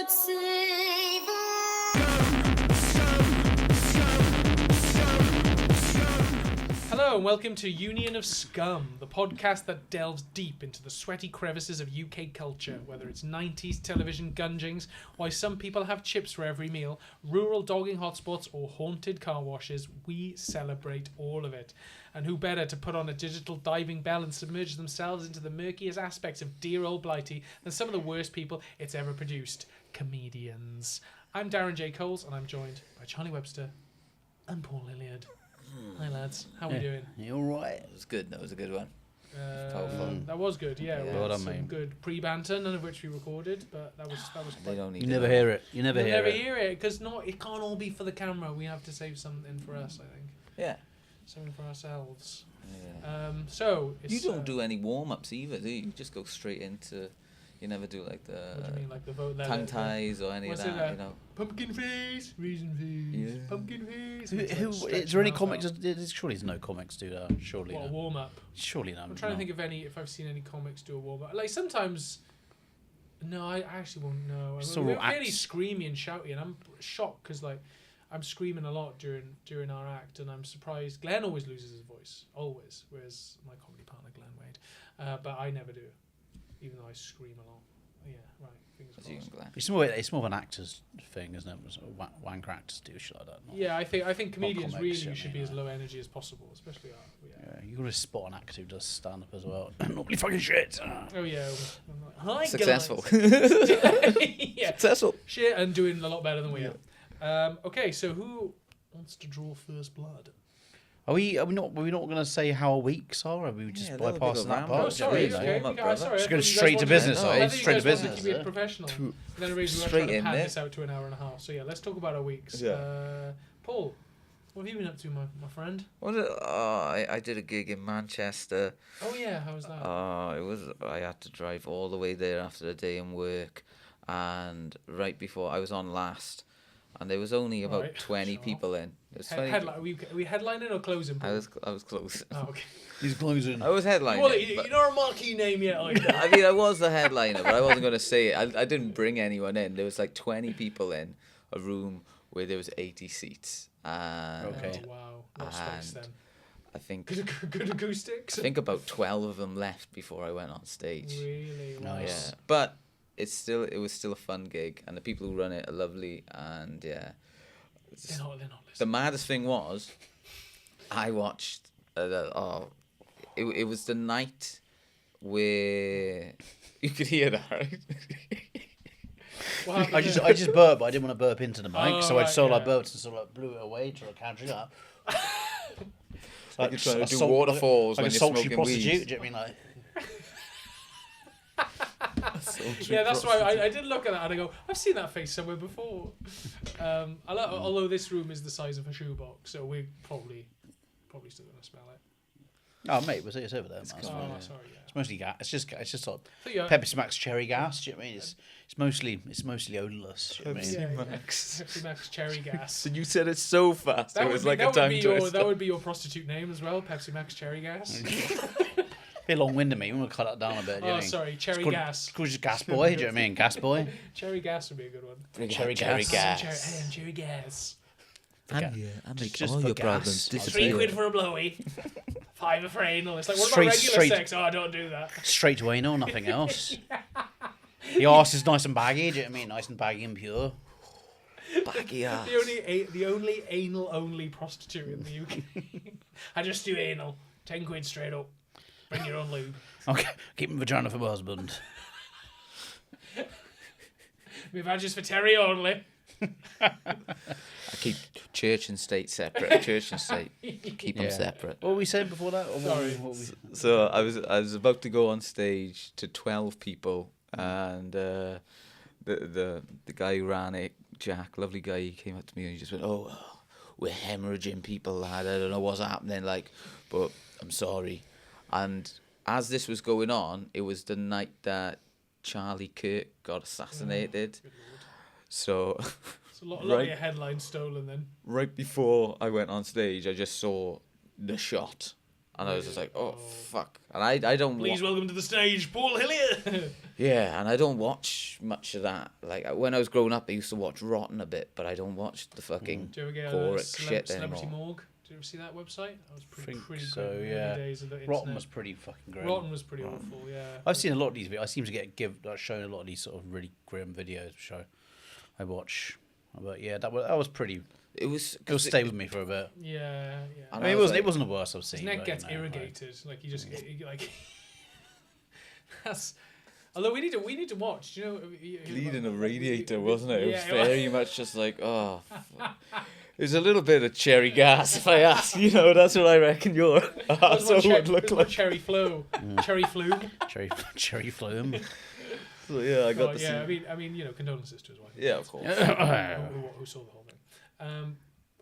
God save Hello and welcome to Union of Scum, the podcast that delves deep into the sweaty crevices of UK culture, whether it's 90s television gungings, why some people have chips for every meal, rural dogging hotspots, or haunted car washes. We celebrate all of it. And who better to put on a digital diving bell and submerge themselves into the murkiest aspects of dear old Blighty than some of the worst people it's ever produced, comedians. I'm Darren J. Coles, and I'm joined by Charlie Webster and Paul Hilleard. Hi lads, how are we doing? You alright? It was good. That was a good one. That was good, yeah. We Yeah. had Well done, some mate. good pre-banter, none of which we recorded, but that was They fun. don't need You to never know. hear it. You never You'll hear never it. hear it because it can't all be for the camera. We have to save something for us, I think, Yeah. something for ourselves. Yeah. So it's, You don't do any warm-ups either, do you? You just go straight into... You never do like What do you mean, like the vote? tongue ties or any of what's that, it, you know? Pumpkin face, raisin face, Yeah. pumpkin face. Who, is there any comics? Surely there's no comics do that. Surely What, a no. warm up? Surely no. I'm trying to think if I've seen any comics do a warm up. Like sometimes. No, I actually won't know. So We're fairly acts- screamy and shouty, and I'm shocked because like I'm screaming a lot during our act, and I'm surprised. Glenn always loses his voice, always, whereas my comedy partner Glenn Wade, but I never do, even though I scream a lot. Yeah, right. Fingers As you crossed. can glance. It's more of an actor's thing, isn't it? Sort of wanker actors do shit like that. not- Yeah, I think comedians comics, really you know, should be yeah. as low energy as possible, especially our. Yeah. Yeah, you got to spot an actor who does stand up as well. Nobody fucking shit. Oh yeah. I'm like, hi Successful. guys. Yeah. Successful. Shit, and doing a lot better than we are. Okay, so who wants to draw first blood? Are we not going to say how our weeks are? Are we just Yeah, that would be bypassing good that round. part? Oh, sorry. Warm Okay, up, sorry. brother. I Just thought go you guys straight to wanted- business, No, eh? I thought you Straight guys to wanted business. to keep it eh? professional. Too Then we were trying straight to in pad there. this out to an hour and a half. So yeah, let's talk about our weeks. Yeah. Paul, what have you been up to, my friend? I did a gig in Manchester. Oh yeah, how was that? I had to drive all the way there after a day in work, and right before I was on last, and there was only about Right. 20 Sure. people in. There was 20 Headline, are we headlining or closing? Paul? I was close. Oh, okay. He's closing. I was headlining. You're but- not a marquee name yet, are you? I mean, I was the headliner, but I wasn't going to say it. I didn't bring anyone in. There was like 20 people in a room where there was 80 seats. And Okay. Oh, wow. What space And then? I think Good acoustics. about 12 of them left before I went on stage. Really? Wow. Nice. Yeah. But it was still a fun gig, and the people who run it are lovely, and yeah. They're not The listening. maddest thing was, I watched. It was the night where you could hear that, right? What happened I there? just burped, but I didn't want to burp into the mic, Oh, so I right, sort of yeah. burped and sort of blew it away to a country. Like you're trying to do waterfalls like when a you're sultry smoking prostitute. weed. Do you know what I mean? Yeah, that's why I did look at that and I go, I've seen that face somewhere before. Although this room is the size of a shoebox, so we're probably still gonna smell it. Oh, mate, it's over there. Man. Oh, It's sorry, fine. yeah. It's mostly gas. It's just sort So, yeah. of Pepsi Max cherry gas. Do you know what I mean? It's mostly odorless. Do you know what I mean? Yeah, Max. Pepsi Max cherry gas. You said it so fast. That it would was be, like that a tongue would be twister. that would be your prostitute name as well, Pepsi Max cherry gas. A bit long-winded, me. We want to cut that down a bit. do you know what I Oh, mean? sorry, cherry It's called- gas. It's called just gas boy. Do you know what I mean? Gas boy. Cherry gas would be a good one. Cherry Cherry gas. gas. Cherry gas. I make just all for your gas. problems £3 disappear. for a blowy. £5 for anal. It's like, what Straight- about regular straight- sex? Oh, I don't do that. Straight to anal, nothing else. The arse is nice and baggy. Do you know what I mean? Nice and baggy and pure. Baggy ass. The only anal only prostitute in the UK. I just do anal. £10 straight up. Bring your own lube. Okay, keep my vagina for my husband. My badges for Terry only. I keep church and state separate. Church and state. Keep them Yeah. separate. What were we saying before that? Or what Sorry. So I was about to go on stage to 12 people, and the guy who ran it, Jack, lovely guy, he came up to me and he just went, "Oh, we're hemorrhaging people, lad. I don't know what's happening, like, but I'm sorry." And as this was going on, it was the night that Charlie Kirk got assassinated. Good lord. So It's a lot of Right. your headlines stolen then. right before I went on stage, I just saw the shot, And I was just like, oh, fuck. And I don't... Please welcome to the stage, Paul Hilleard. Yeah, and I don't watch much of that. Like, when I was growing up, I used to watch Rotten a bit, but I don't watch the fucking Do you ever get shit Celebrity anymore. Morgue? Did you ever see that website? That was pretty So, great in the yeah. early days of the Rotten internet. was pretty fucking grim. Rotten was pretty awful, yeah. I've seen a lot of these videos. I seem to get shown a lot of these sort of really grim videos. Show I watch, but yeah, that was pretty. It'll stay with me for a bit. Yeah. I mean, it wasn't the worst I've seen. His neck gets irrigated, like you just like. That's. Although we need to watch. You know, Bleeding a radiator, wasn't it? It was Yeah, very much just like, oh. It was a little bit of cherry gas, if I ask. You know, that's what I reckon your asshole would look like. Cherry flu. Cherry flume. Cherry flume. So yeah, I got to see. I mean, you know, condolences to his wife. Yeah, of course. Who saw the whole thing.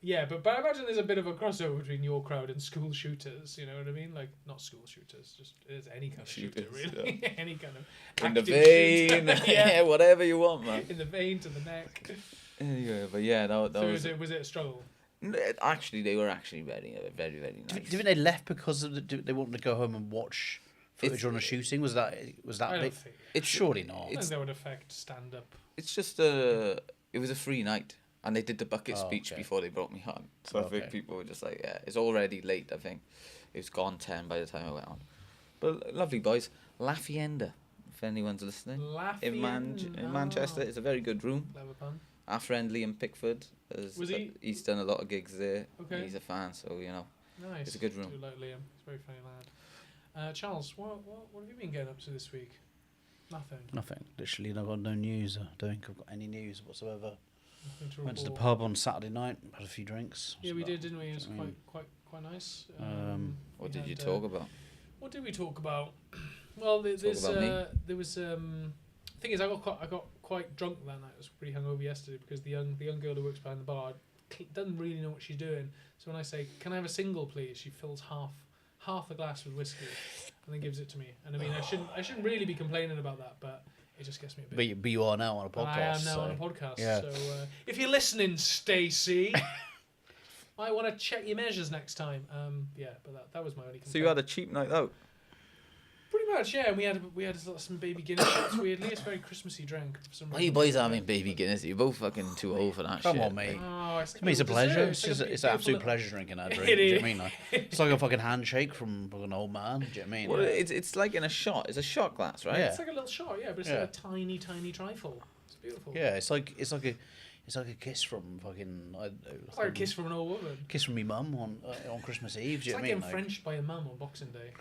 Yeah, but I imagine there's a bit of a crossover between your crowd and school shooters. You know what I mean? Like, not school shooters, just it's any kind of shooter, really. Yeah. Any kind of in the active vein, shooter. yeah, whatever you want, man. In the vein to the neck. Anyway, but yeah, that So was it a struggle? Actually, they were actually very, very, very nice. Do you think they left because they wanted to go home and watch footage on a shooting? Was that I big? don't think. It's surely not. I think that would affect stand up. It's just it was a free night, and they did the bucket Oh, speech okay. before they brought me home. So I think people were just like, yeah, it's already late. I think it was gone 10 by the time I went on. But lovely boys, Lafayette, if anyone's listening, in Manchester, it's a very good room. Clever pun. Our friend Liam Pickford, Was he? He's done a lot of gigs there. Okay. He's a fan, so you know. Nice. It's a good room. I do like Liam. He's a very funny lad. Charles, what have you been getting up to this week? Nothing. Literally, I've got no news. I don't think I've got any news whatsoever. Nothing to Went to the report. pub on Saturday night, had a few drinks. Yeah, So we that- did, didn't we? It was I mean, quite nice. What we did you had, talk about? What did we talk about? Well, there was thing is, I got quite drunk that night. I was pretty hungover yesterday because the young girl who works behind the bar doesn't really know what she's doing. So when I say, "Can I have a single, please?" she fills half the glass with whiskey and then gives it to me. And I mean, I shouldn't really be complaining about that, but it just gets me a bit. But you are now on a podcast. I am now so. on a podcast. yeah. So if you're listening, Stacey, I want to check your measures next time. Yeah, but that was my only complaint. So you had a cheap night out. Pretty much, yeah. And we had some baby Guinness shots. Weirdly, it's very Christmassy drink. For some Why are you reason. boys having baby Guinness? You're both fucking too old for that Come shit. on, mate. Oh, it's To me, it's a pleasure. dessert. It's like a an absolute beautiful- pleasure drinking that It drink. Do you know is. what I mean? Like, it's like a fucking handshake from an old man. Do you know what I mean? Well, Like, it's like in a shot. It's a shot glass, right? Yeah. It's like a little shot, yeah, but it's Yeah. like a tiny trifle. It's beautiful. yeah, it's like a kiss from fucking. It's like a kiss from an old woman. Kiss from me mum on Christmas Eve. Do It's you know like what I mean? getting Frenched by a mum on Boxing Day.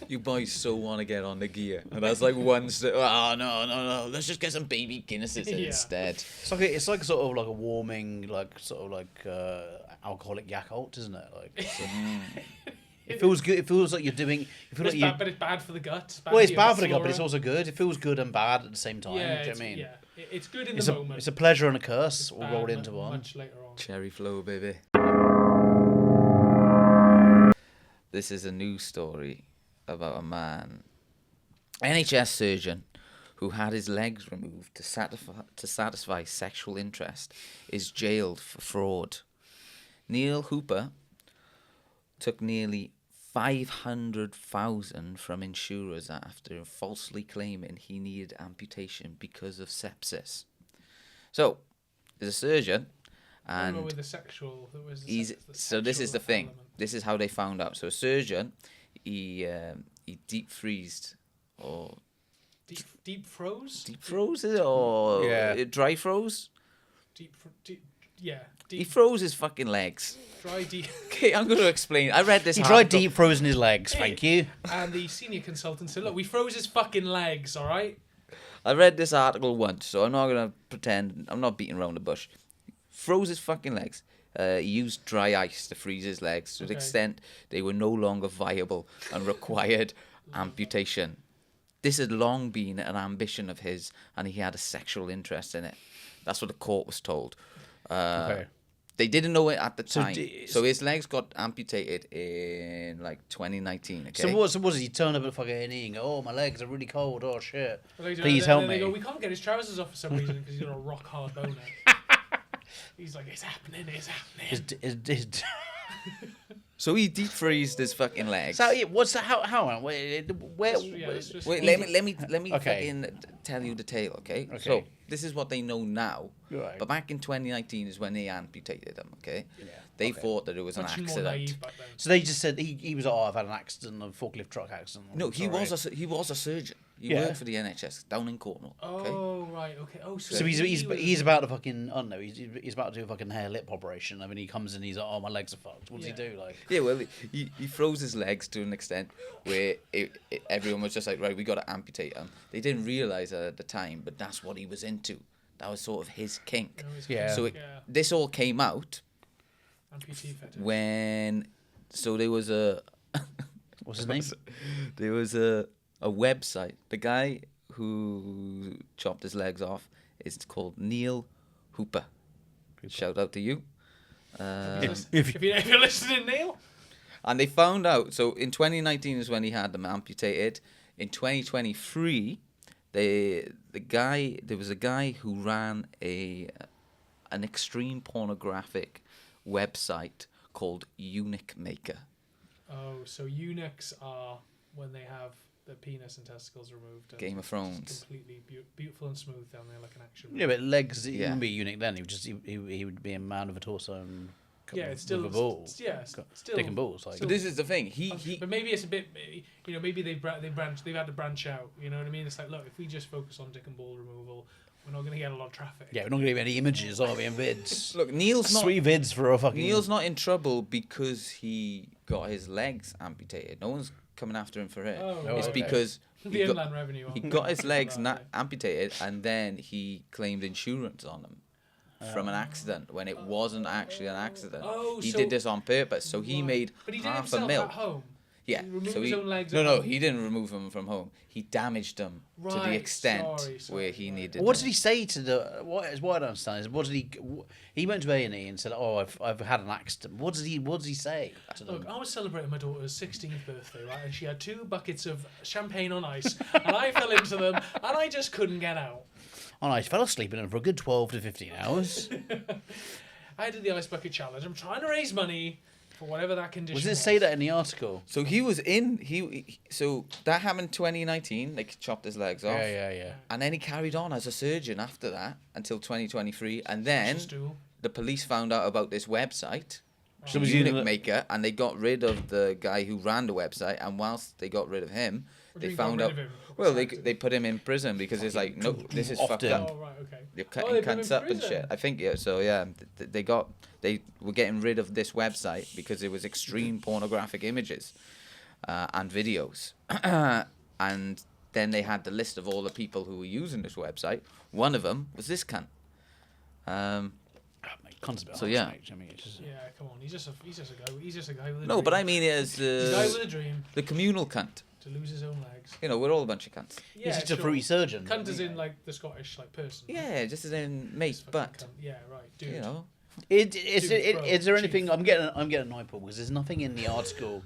You boys so want to get on the gear, and that's like one step. Oh no! Let's just get some baby Guinnesses Yeah. instead. It's like sort of like a warming, like sort of like alcoholic Yakult, isn't it? Like it feels good. It feels like you're doing. You feel But like you. but it's bad for the gut. Well, it's your bad for the gut, but it's flora. also good. It feels good and bad at the same time. Yeah, do you know it's, what I mean? yeah. It's good in It's the a moment. it's a pleasure and a curse It's all bad rolled into one. Much later on. Cherry flow, baby. This is a news story about a man, NHS surgeon, who had his legs removed to satisfy sexual interest, is jailed for fraud. Neil Hooper took nearly 500,000 from insurers after falsely claiming he needed amputation because of sepsis. So, there's a surgeon, and with the sexual, there was so this is the sexual thing. element. This is how they found out. So a surgeon, he deep freezed or Deep froze. deep froze it or Yeah. dry froze. Yeah. He froze his fucking legs. Dry deep. Okay, I'm going to explain. I read this. He tried article. deep frozen his legs. Thank you. And the senior consultant said, "Look, we froze his fucking legs. All right." I read this article once, so I'm not going to pretend. I'm not beating around the bush. Froze his fucking legs. He used dry ice to freeze his legs to the Okay. extent they were no longer viable and required amputation. This had long been an ambition of his, and he had a sexual interest in it. That's what the court was told. Okay. They didn't know it at the So time. So his legs got amputated in like 2019. Okay. So what does he turn up at fucking A&E and go, "Oh, my legs are really cold. Oh shit, Please please help They me." go, "We can't get his trousers off for some reason because he's got a rock hard boner." He's like, "It's happening. It's happening." His So he deep freezed his fucking legs. So what's the, how where Wait, let me Okay. fucking tell you the tale, okay? Okay. So this is what they know now. Right. But back in 2019 is when they amputated him, okay? Yeah. They Okay. thought that it was an Much more accident. naive back then. So they just said he was I've had an accident, a forklift truck accident. No, he Sorry. was a surgeon. He Yeah. worked for the NHS down in Cornwall. Okay? Oh right, okay. Oh, So he's about to fucking I don't know he's about to do a fucking hair lip operation. I mean he comes in he's like, oh, my legs are fucked. What does he do like? Yeah, well, he froze his legs to an extent where everyone was just like, right, we got to amputate him. They didn't realise that at the time, but that's what he was into. That was sort of his kink. Yeah. So this all came out Amputee fetish. when... So there was a... What's his name? There was a website. The guy who chopped his legs off is called Neil Hooper. Shout out to you. If you're listening, Neil. And they found out, so in 2019 is when he had them amputated. In 2023, there was a guy who ran an extreme pornographic website called Eunuch Maker. Oh, so eunuchs are when they have their penis and testicles removed. And Game of it's Thrones. just completely beautiful and smooth down there, like an action. Yeah, but legs. He Yeah. wouldn't be unique then. He would be a man with a torso and Yeah, it's still with a ball. still Dick and balls. Like So this is the thing. He But maybe it's a bit, maybe they've had to branch out. You know what I mean? It's like, look, if we just focus on dick and ball removal, we're not going to get a lot of traffic. yeah, we're not going to get any images, are we? And vids. look. Neil's For a fucking. not in trouble because he got his legs amputated. No one's coming after him for it. Oh, It's okay. because The Inland Revenue. he got his legs Yeah. amputated, and then he claimed insurance on them from an accident when it wasn't actually an accident. Oh, he so- did this on purpose, so he Right. made But he did half a himself mil. at home. Yeah, He removed so his own legs no, at no, home. he didn't remove them from home. He damaged them to the Right, extent sorry, where he right. needed. What them. did he say to the? What I don't understand is what did he? He went to A&E and said, "Oh, I've had an accident." What did he say to them? Look, I was celebrating my daughter's 16th birthday, right? And she had 2 buckets of champagne on ice, and I fell into them, and I just couldn't get out. Oh, I fell asleep in them for a good 12 to 15 hours. I did the ice bucket challenge. I'm trying to raise money for whatever that condition Was it say that in the article? So he was in. So that happened 2019. They chopped his legs off. Yeah. And then he carried on as a surgeon after that until 2023. And then Stool. the police found out about this website, So the was he Eunuch in the- Maker, and they got rid of the guy who ran the website. And whilst they got rid of him, What do they you mean got found rid out. of him? Well, What's they put him in prison because it's like, no, this is Off fucked him. up. Oh, right, okay. You're Oh, cutting they put him cunts in up and prison. shit. I think, yeah. So yeah, they were getting rid of this website because it was extreme pornographic images and videos. And then they had the list of all the people who were using this website. One of them was this cunt. So, yeah. I mean, it's just, Yeah, come on. He's just a guy. He's just a guy with a No, dream. but I mean it as He's a guy with a dream the communal cunt. to lose his own legs. You know, we're all a bunch of cunts. Yeah, he's just a sure. fruity surgeon. Cunt is in like the Scottish like person. Yeah, just as in mate, Just fucking but cunt. Yeah, right, dude. you know. Is there Chief. anything? I'm getting annoyed, Paul, because there's nothing in the article,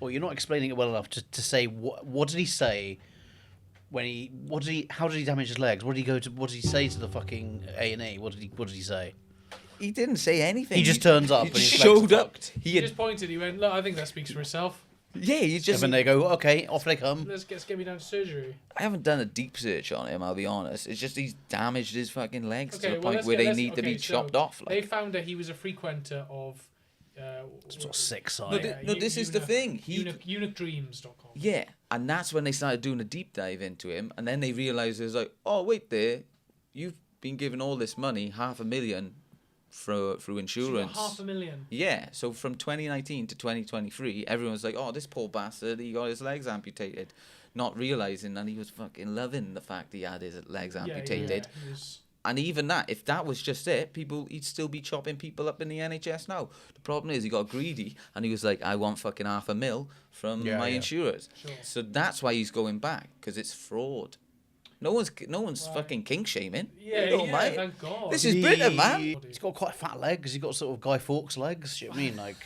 or you're not explaining it well enough to say what did he say when he how did he damage his legs? What did he say to the fucking A&E? What did he say? He didn't say anything. He just turns up He and his just legs showed are up. fucked. He He had, just pointed. He went, "Look, I think that speaks for itself. yeah, he just. And then they go, okay, off they come. Let's get me down to surgery." I haven't done a deep search on him. I'll be honest. It's just he's damaged his fucking legs to Okay, the well, point where they need to okay, be so chopped off. They Like, found that he was a frequenter of. Sort of sick no, side. this is the thing. Eunuchdreams.com. Yeah, and that's when they started doing a deep dive into him, and then they realised it's like, oh wait, you've been given all this money, $500,000 through So you got insurance. $500,000. Yeah, so from 2019 to 2023, everyone's like, oh, this poor bastard, he got his legs amputated. Not realising that he was fucking loving the fact he had his legs amputated. Yeah, he was- And even that, if that was just it, he'd still be chopping people up in the NHS now. The problem is he got greedy and he was like, I want fucking $500,000 from my insurers. Sure. So that's why he's going back, because it's fraud. No one's Right. fucking kink shaming. Yeah, No, yeah, mate. thank God. This is Britain, man. He's got quite fat legs. He's got sort of Guy Fawkes legs. You know what I mean? Like,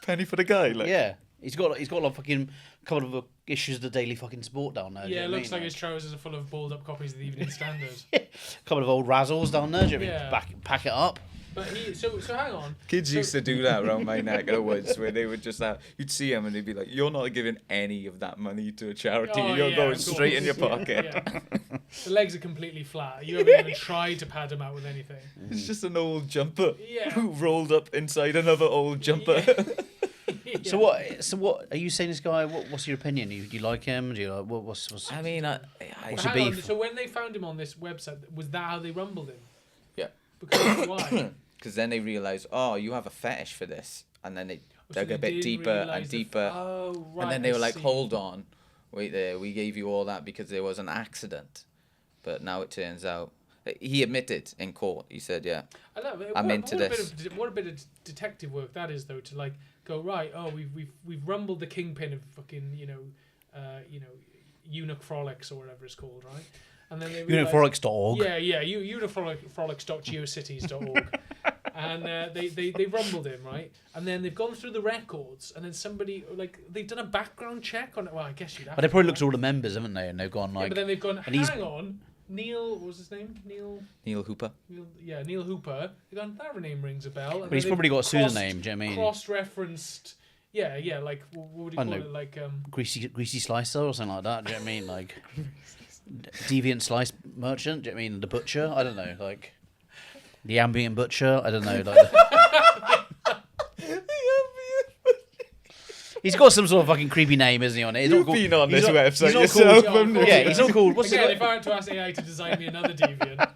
Penny for the guy. yeah. He's got like fucking couple of issues of the Daily fucking Sport down there. do you Yeah, know it what I looks mean? like his trousers are full of balled up copies of the Evening Standard. Couple of old razzles down there. Do you know what I mean? Yeah. Pack it up. But so hang on. Kids used to do that around my neck of the woods, where they would just you'd see them and they'd be like, "You're not giving any of that money to a charity. Oh, You're yeah, going of straight in your course. pocket." Yeah. The legs are completely flat. You haven't even tried to pad them out with anything. It's just an old jumper Yeah. who rolled up inside another old jumper. Yeah. So what are you saying? This guy? What's your opinion? Do you like him? Do you like what's? I mean, But What's the hang on, beef? so when they found him on this website, was that how they rumbled him? Yeah. Because why? Because then they realised, oh, you have a fetish for this, and then they So dug they a bit didn't deeper realise and the deeper, oh, right. and then they I were like, see. hold on, wait there, we gave you all that because there was an accident, but now it turns out he admitted in court. He said, yeah. I love it. I'm into this. What a bit of detective work that is, though, to like go right. Oh, we've rumbled the kingpin of fucking Eunuch Frolics or whatever it's called, right? And then they realised, Unifrolics.org. Yeah, Unifrolics.geocities.org. And they rumbled him, right? And then they've gone through the records, and then somebody like they've done a background check on it. Well, I guess you'd have. But they to, probably right? looked at all the members, haven't they? And they've gone Yeah, like. but then they've gone. and he's- Hang on, Neil. What was his name? Neil Hooper. Neil Hooper. They've gone. That name rings a bell. And But he's then probably they've got a pseudonym. Do you know what I mean? Cross-referenced. Yeah. Like what would you I call know. it? Like Greasy slicer or something like that. Do you know what I mean? Like deviant slice merchant. Do you know what I mean? The butcher. I don't know. Like the ambient butcher. I don't know. Like he's got some sort of fucking creepy name, isn't he? On it. He's You've not been on he's this not- website he's not yourself, called- haven't you? Yeah, he's not called. What's again, it? if I had to ask AI to design me another deviant,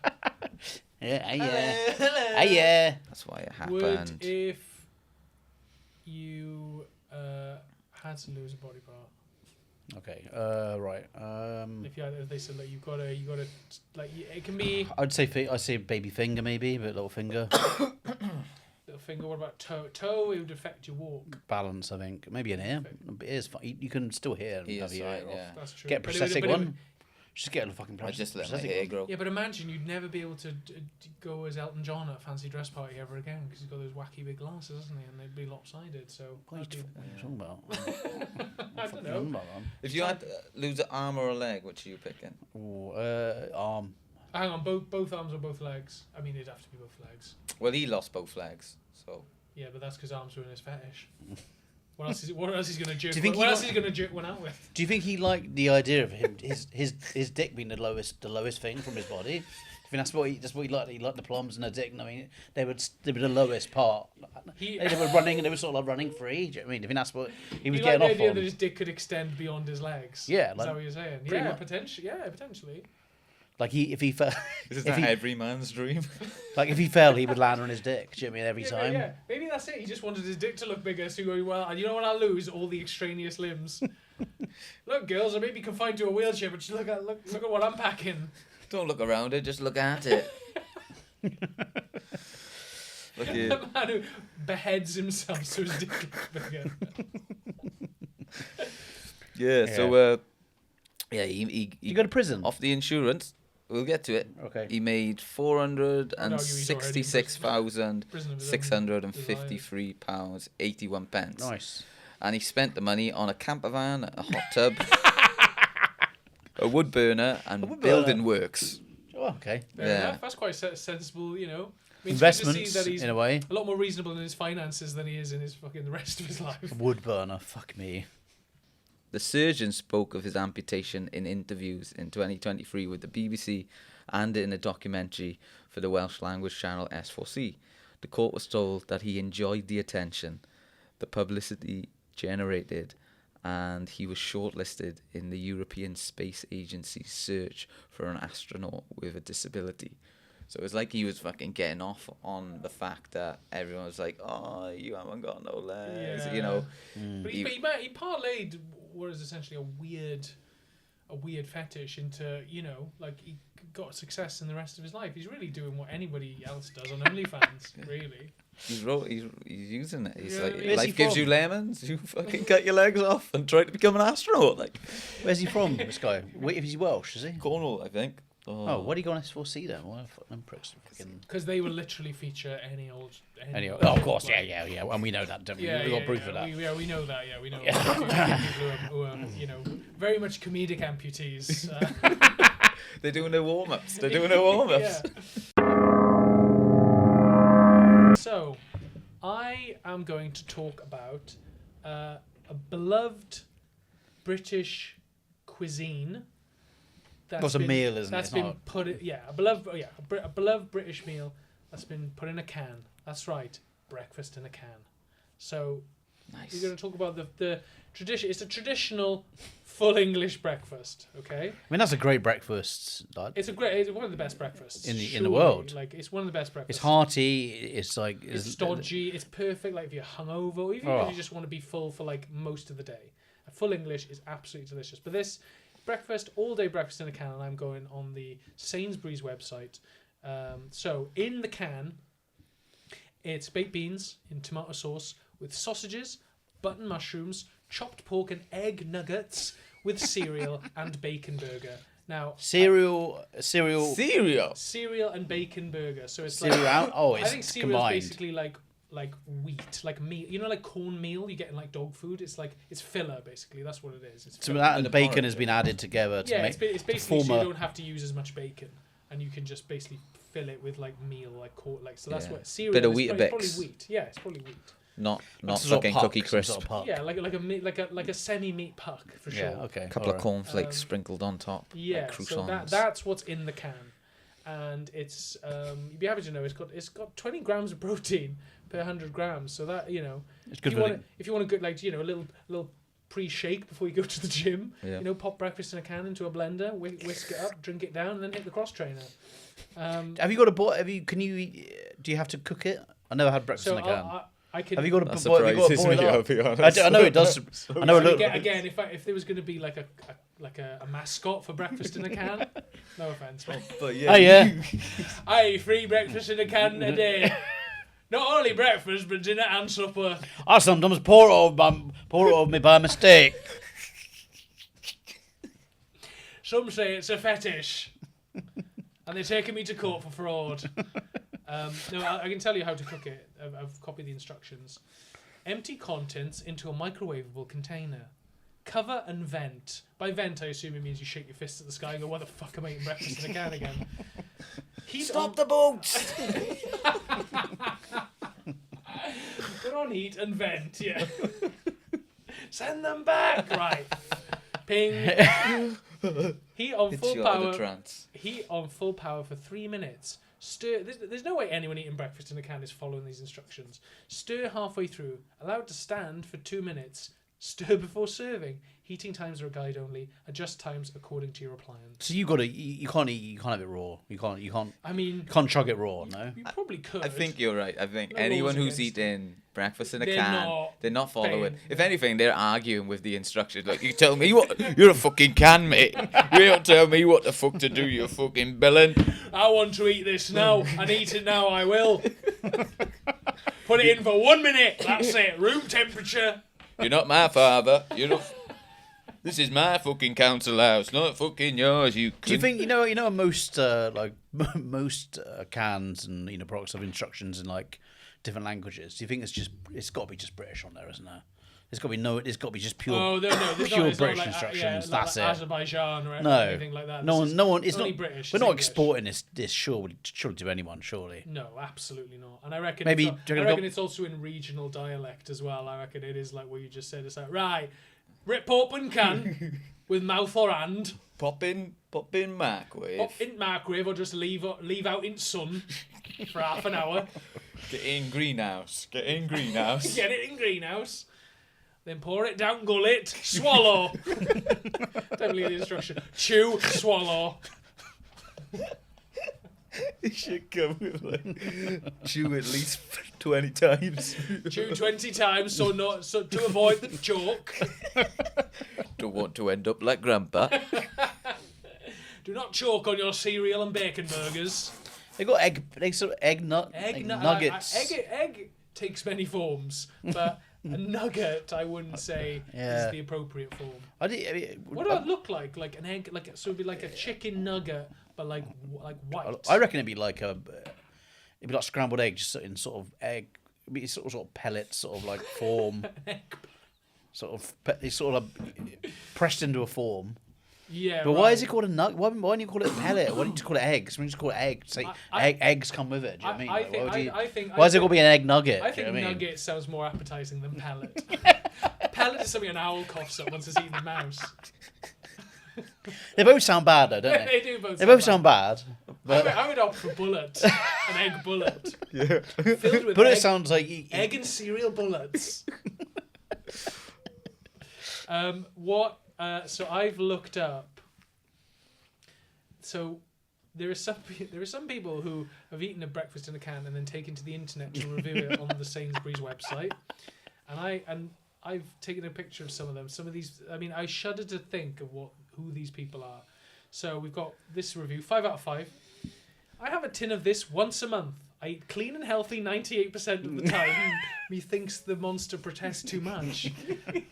Yeah. That's why it would happened. if you had to lose a body part. Okay. Right. If they said like you gotta like it can be I'd say baby finger maybe, but little finger little finger. What about toe? Toe, it would affect your walk. balance. I think maybe an ear. Ears. You can still hear. And Ears, have your ear right, off. yeah. That's true. Get a But it would- prosthetic but it would- one. Just get a fucking I just let my prosthetic hair one. grow. Yeah, but imagine you'd never be able to go as Elton John at a fancy dress party ever again because he's got those wacky big glasses, hasn't he? And they'd be lopsided. So What are you talking about? I don't know. If you had to lose an arm or a leg, which are you picking? Arm. Hang on, both arms or both legs. I mean, it'd have to be both legs. Well, he lost both legs, so Yeah, but that's because arms were in his fetish. What else is he gonna jerk? Do you think What he else is he gonna jerk one out with? Do you think he liked the idea of him his dick being the lowest thing from his body? Do you think that's what he liked? He liked the plums and the dick. I mean, they were the lowest part. They were running and they were sort of like running free. Do you know what I mean? I think that's what he was You like getting the off idea on. that his dick could extend beyond his legs? Yeah, Is like- that what you're saying? pretty Yeah, much. potentially. Yeah, potentially. Like if he fell, is if that he, every man's dream? like if he fell, he would land on his dick. Do you know what I mean? Every time. Yeah, maybe that's it. He just wanted his dick to look bigger, so he goes, well, and you know when I lose all the extraneous limbs. Look, girls, I may be confined to a wheelchair, but look at what I'm packing. Don't look around it, just look at it. Look The here. man who beheads himself so his dick looks bigger. Yeah, so he You go to prison. off the insurance. We'll get to it. Okay. He made £466,653.81. Nice. And he spent the money on a camper van, a hot tub, a wood burner, and wood building burner. works. Oh, okay. Fair Yeah. enough. That's quite sensible, you know. I mean, it's good to Investments see that he's in a way. a lot more reasonable in his finances than he is in his fucking the rest of his life. Wood burner. Fuck me. The surgeon spoke of his amputation in interviews in 2023 with the BBC and in a documentary for the Welsh language channel S4C. The court was told that he enjoyed the attention, the publicity generated, and he was shortlisted in the European Space Agency's search for an astronaut with a disability. So it was like he was fucking getting off on the fact that everyone was like, oh, you haven't got no legs, you know. But he parlayed what is essentially a weird fetish into, you know, like he got success in the rest of his life. He's really doing what anybody else does on OnlyFans, really. He's using it. He's Yeah, like, where's he life gives from? you lemons. You fucking cut your legs off and try to become an astronaut. Like Where's he from, this guy? Wait, if he's Welsh, is he? Cornwall, I think. Oh, why do you go on S4C then? Why fuck them pricks? Fucking... Because they will literally feature any old. Anyway, oh, of course, yeah, and we know that, don't we? Yeah, We've got proof of that. We know that. Yeah, we know. Yeah. Who are, you know, very much comedic amputees. They're doing their warm-ups. They're doing their warm-ups. Yeah. So, I am going to talk about a beloved British cuisine. That's a meal, isn't it? That's It's been not- put. A beloved British meal that's been put in a can. That's right, breakfast in a can. So, Nice. we're going to talk about the tradition. It's a traditional full English breakfast. Okay. I mean, that's a great breakfast. Like, It's one of the best breakfasts In the surely. world. Like it's one of the best breakfasts. it's hearty. It's like It's stodgy. It's perfect. Like if you're hungover, or even Oh. if you just want to be full for like most of the day. A full English is absolutely delicious. But this breakfast, all day breakfast in a can, and I'm going on the Sainsbury's website. So in the can, it's baked beans in tomato sauce with sausages, button mushrooms, chopped pork, and egg nuggets with cereal and bacon burger. Now cereal. Cereal. cereal and bacon burger. So it's Cereal. like Oh, I think it's cereal combined. is basically like wheat, like meal. You know, like cornmeal you get in like dog food. It's like it's filler basically. That's what it is. It's So filler. that Bit and of bacon porridge. has been added together to Yeah, make it's basically so form you a- don't have to use as much bacon, and you can just basically fill it with like meal, like so. That's Yeah. what cereal. Bit of is. It's Weetabix. probably wheat. Yeah, it's probably wheat. Not some sort of fucking puck, cookie some crisp. sort of puck. Yeah, like a semi meat puck for sure. Yeah. Okay. Couple of alright. cornflakes sprinkled on top. Yeah, Like so croutons. that's what's in the can, and it's you'd be happy to know it's got 20 grams of protein per 100 grams. So that It's good if for you want to go like a little pre-shake before you go to the gym, Yeah. pop breakfast in a can into a blender, whisk it up, drink it down, and then hit the cross trainer. Have you got a boil? Can you? Do you have to cook it? I never had breakfast So in a can. I can. Have you got That a boil? Have you got a surprises boil me, up? I'll be honest. I know it does. I know it look. again, if there was going to be like a mascot for breakfast in a can, no offense. But Oh yeah. Aye, free breakfast in a can a day. Not only breakfast, but dinner and supper. I sometimes pour it over me by mistake. Some say it's a fetish, and they're taking me to court for fraud. No, I can tell you how to cook it. I've copied the instructions. Empty contents into a microwavable container. Cover and vent. By vent, I assume it means you shake your fists at the sky and go, "What the fuck am I eating breakfast in a can again?" Stop the boats! Put on heat and vent, yeah. Send them back! Right. Ping. Heat on it's full you out of power. the trance. Heat on full power for 3 minutes. Stir. There's no way anyone eating breakfast in a can is following these instructions. Stir halfway through. Allow it to stand for 2 minutes. Stir before serving. Heating times are a guide only. Adjust times according to your appliance. So you can't have it raw. You can't I mean, chug it raw. No. you probably could. I think you're right. I think No anyone laws who's against eating breakfast in a They're can, not they're not following. paying, If no. anything, they're arguing with the instructions. Like, you tell me what you're a fucking can, mate. You don't tell me what the fuck to do. You fucking bellend. I want to eat this now, and eat it now. I will. Put it in for 1 minute. That's it. Room temperature. You're not my father. You're not. This is my fucking council house, not fucking yours. You. Do you think most most cans and products have instructions in like different languages? Do you think it's got to be just British on there, isn't there? There's got to be just pure. Oh, there's pure it's British not like, instructions. it's not that's like it. Azerbaijan or No, anything like that. no This is one. It's only not British. We're it's not English. exporting this surely to anyone. Surely. No, absolutely not. And I reckon Maybe- it's, do you I reckon reckon it's also in regional dialect as well. I reckon it is like what you just said. It's like, right, rip open can with mouth or hand, pop in microwave. pop in microwave or just leave out in sun for half an hour. Get in greenhouse. Get in greenhouse. Get it in greenhouse. Then pour it down gullet. Swallow. Definitely the instruction. Chew, swallow. You should come with like chew at least 20 times. Chew 20 times so to avoid the choke. Don't want to end up like Grandpa. Do not choke on your cereal and bacon burgers. They got egg nuggets. Egg takes many forms, but a nugget I wouldn't say Yeah. is the appropriate form. I mean, What do it look like? Like an egg, so it'd be like a chicken nugget, but like white. I reckon it'd be like scrambled egg, just in sort of egg, it'd be sort of pellets, sort of like form, Egg. it's sort of pressed into a form, Yeah. But right. why is it called a nug? Why don't you call it a pellet? Why don't you just call it eggs? Why don't you just call it egg? Say eggs come with it. Do you know what I mean? Why is it going to be an egg nugget? I think do you know what I mean? nugget sounds more appetizing than pellet. Pellet is something an owl coughs up once it's eaten a mouse. They both sound bad, though, don't they? They do both. They both sound bad. But I would opt for bullet, an egg bullet. Yeah. Filled with bullet egg, sounds like egg and cereal bullets. So I've looked up. So there are some people who have eaten a breakfast in a can and then taken to the internet to review it on the Sainsbury's website, and I've taken a picture of some of them. Some of these, I mean, I shudder to think of who these people are. So we've got this review, 5 out of 5. I have a tin of this once a month. I eat clean and healthy 98% of the time. Methinks the monster protests too much.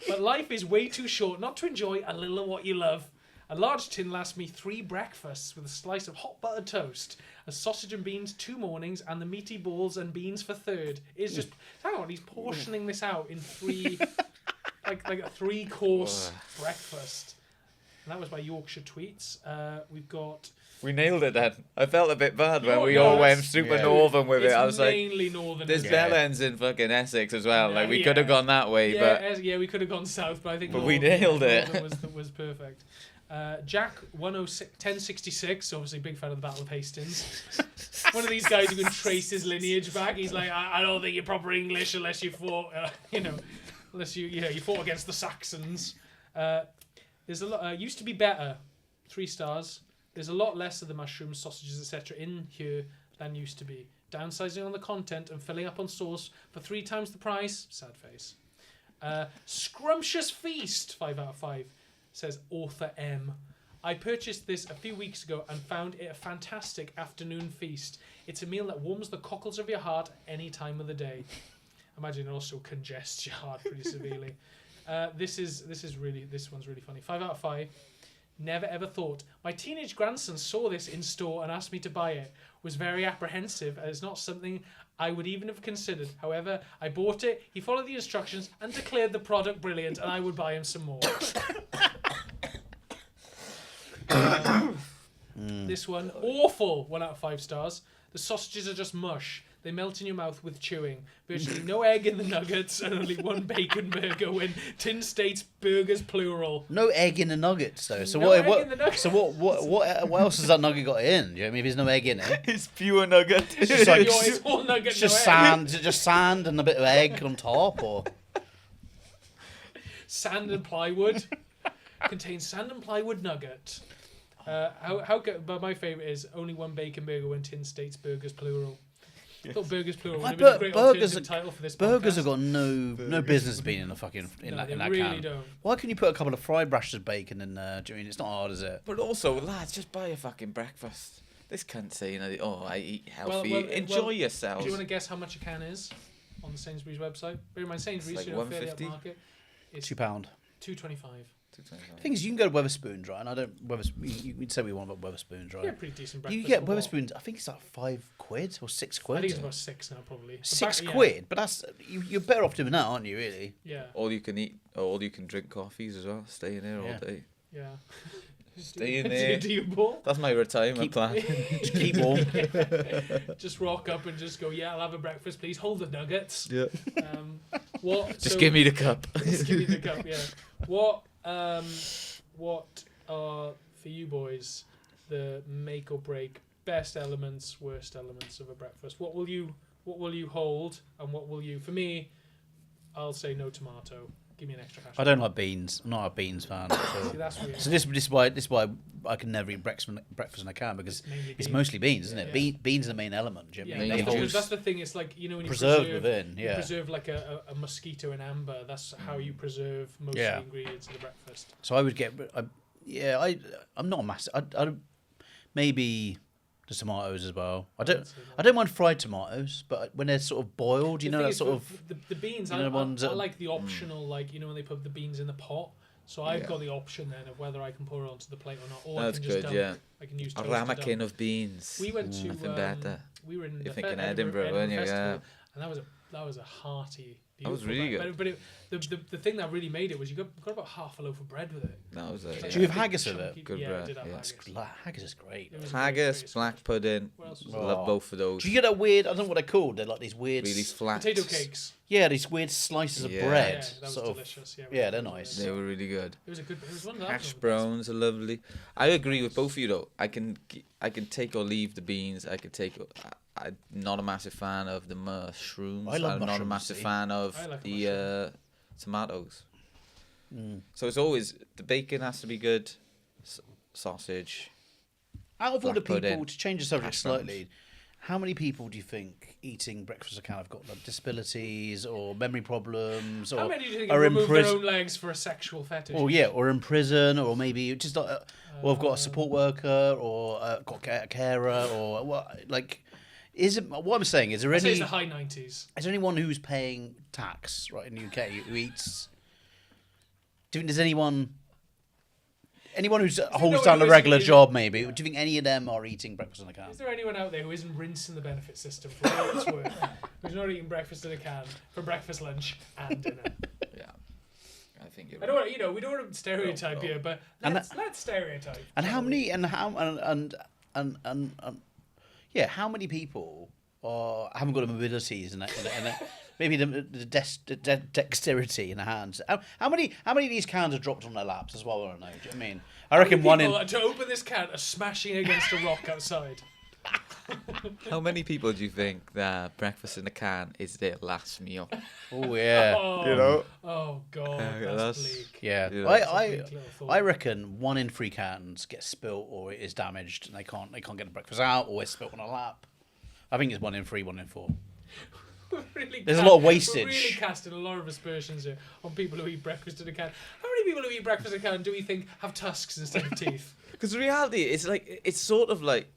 But life is way too short not to enjoy a little of what you love. A large tin lasts me 3 breakfasts with a slice of hot buttered toast, a sausage and beans 2 mornings, and the meaty balls and beans for third. It's just, hang on, he's portioning this out in 3, like a 3-course breakfast. And that was by Yorkshire Tweets. We've got... We nailed it then. I felt a bit bad when we all went super northern with it. I was like, northern. there's bell ends in fucking Essex as well. Like, we Yeah. could have gone that way, but we could have gone south, but I think But we nailed it. Northern was perfect. Jack 1066, obviously big fan of the Battle of Hastings. One of these guys who can trace his lineage back. He's like, I don't think you're proper English unless you fought, unless you fought against the Saxons. There's a lot. Used to be better, 3 stars. There's a lot less of the mushrooms, sausages, etc. in here than used to be. Downsizing on the content and filling up on sauce for 3 times the price. Sad face. Scrumptious Feast, 5 out of 5, says author M. I purchased this a few weeks ago and found it a fantastic afternoon feast. It's a meal that warms the cockles of your heart any time of the day. Imagine it also congests your heart pretty severely. This one's really funny. 5 out of 5. Never ever thought. My teenage grandson saw this in store and asked me to buy it. Was very apprehensive as it's not something I would even have considered. However, I bought it, he followed the instructions and declared the product brilliant, and I would buy him some more. This one, awful. 1 out of 5 stars. The sausages are just mush. They melt in your mouth with chewing. Virtually no egg in the nuggets and only 1 bacon burger when Tin states burgers plural. No egg in the nuggets though. So No egg in the nuggets. So what else has that nugget got in? Do you know what I mean? If there's no egg in it, it's pure nugget. it's just like It's all nugget, it's just no egg. sand. Is it just sand and a bit of egg on top, or Sand and plywood. Contains sand and plywood nugget. How good? But my favourite is only 1 bacon burger when Tin states burgers plural. I thought burgers plural would have been a great alternative title for this burgers podcast. have got no business being in the fucking in that really can. don't. Why can you put a couple of fried rashers of bacon in there? Do you mean it's not hard, is it? But also, lads, just buy a fucking breakfast. This cunt saying, I eat healthy. Enjoy yourselves. Do you want to guess how much a can is on the Sainsbury's website? Bear in mind, Sainsbury's, Like fairly £1.50? upmarket. It's £2. $2.25. The thing is, you can go to Weatherspoons, right? And I don't. We'd say we want about Weatherspoons, right? Yeah, pretty decent breakfast. You get for what? Weatherspoons. I think it's like £5 or £6. I think it's about 6 now, probably. But £6, but that's you're better off doing that, aren't you? Really? Yeah. All you can eat, or all you can drink coffees as well. Stay in there all day. Yeah. Stay in there. Do you ball? That's my retirement plan. Just keep warm. Just rock up and just go, yeah, I'll have a breakfast, please. Hold the nuggets. Yeah. Just give me the cup. Just give me the cup, yeah. What are, for you boys, the make or break best elements, worst elements of a breakfast? What will you hold, and what will you? For me, I'll say no tomato. Give me an extra hash. I don't like beans. I'm not a beans fan. So, See, that's weird. so this is why I can never eat breakfast when I can, because it's mostly beans, isn't it? Yeah. Beans are the main element. Do you know what I mean? That's the thing. It's like, when you preserved within. you preserve like a mosquito in amber. That's how you preserve most of the ingredients of the breakfast. So I would get. I'm not a massive. I maybe the tomatoes as well. I don't mind fried tomatoes, but when they're sort of boiled, that sort of the beans. I like the optional, when they put the beans in the pot. So I've got the option then of whether I can pour it onto the plate or not, or That's I can just good, dump. I can use a toast ramekin of beans. We went to nothing better. We were in You're thinking Edinburgh, weren't you? Festival, Yeah. and that was a hearty That was really good. But the thing that really made it was you got about half a loaf of bread with it. That was it. Do you have haggis with it? Good yeah, bread, I did have yeah. haggis. Haggis is great. It was Haggis, great. black pudding. What else was Oh. there? Love both of those. Do you get that weird? I don't know what they're called. They're like these weird, Really flat. Potato cakes. yeah, these weird slices of Yeah. bread. Yeah, that was sort of. delicious. Yeah, Yeah, they're nice. They were really good. It was one of the Hash best. browns are lovely. I agree with both of you though. I can take or leave the beans. I'm not a massive fan of the mushrooms. I love I'm not a mushrooms, massive see. fan of I like the tomatoes. Mm. So it's always the bacon has to be good. Sausage. Out of all the Black people, pudding, to change the subject hash browns. slightly, how many people do you think eating breakfast at a can have got like disabilities or memory problems, How or many do you think are have in removed their prison? own legs for a sexual fetish? Or yeah, or in prison, or maybe just like, or have got a support worker, or got a carer, or what? Like, is it? What I'm saying is, there I'd say any? it's the high 90s. Is there anyone who's paying tax right in the UK who eats? Do you think there's anyone who's holds down a regular job? Maybe. Do you think any of them are eating breakfast in a can? Is there anyone out there who isn't rinsing the benefit system for all it's worth? Who's not eating breakfast in a can for breakfast, lunch, and dinner? Yeah. I think you're I right. don't want, we don't want to stereotype here, but And let's stereotype. And how many? And yeah, how many people haven't got the mobilities and maybe the dexterity in the hands? How many of these cans are dropped on their laps as well? I don't know. Do you know what I mean? I reckon one in. To open this can are smashing against a rock outside. How many people do you think that breakfast in a can is their last meal? Oh yeah. Oh, You know? Oh god, Yeah, that's that's- bleak. Yeah, Yeah. I Bleak little thought. I reckon 1 in 3 cans gets spilt or it is damaged and they can't get the breakfast out or it's spilt on a lap. I think it's 1 in 3, 1 in 4. Really There's a lot of wastage. We're really casting a lot of aspersions here on people who eat breakfast in a can. How many people who eat breakfast in a can do we think have tusks instead of teeth? Because the reality is like it's sort of like,